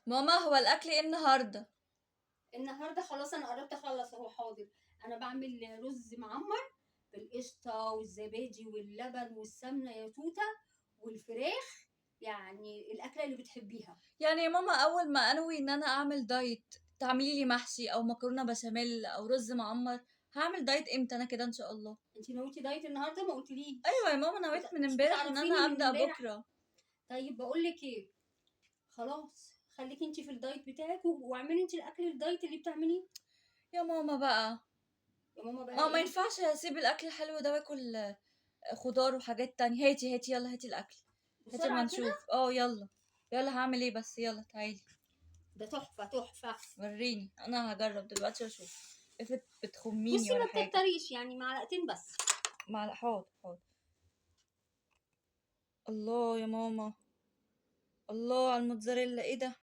ماما هو الاكل ايه النهارده؟ النهارده خلاص انا قربت اخلص اهو. حاضر. انا بعمل رز معمر بالقشطه والزبادي واللبن والسمنه يا توته والفراخ، يعني الاكله اللي بتحبيها. يعني يا ماما اول ما انوي ان انا اعمل دايت تعملي لي محشي او مكرونه بشاميل او رز معمر؟ هعمل دايت امتى انا كده ان شاء الله؟ انت نويتي دايت النهارده؟ ما ايوه قلتليش. يا ماما نويت من مش امبارح ان انا بتعرفيني من ابدا امبارح. بكره. طيب بقول لك ايه، خلاص خليكي انت في الدايت بتاعك واعملي انت الاكل الدايت اللي بتعمليه. يا ماما بقى، يا ماما بقى ما ايه؟ ينفعش اسيب الاكل الحلو ده واكل خضار وحاجات تانية. هاتي هاتي يلا هاتي الاكل. هاتي ما بسرعه كده. نشوف. يلا. يلا هعمل ايه بس؟ يلا تعالي. ده تحفه تحفه. وريني، انا هجرب دلوقتي واشوف. افرض بتخميني بصي ولا ما حاجه. تكتريش، يعني معلقتين بس. حاضر حاضر. الله يا ماما، الله على الموتزاريلا، ايه ده؟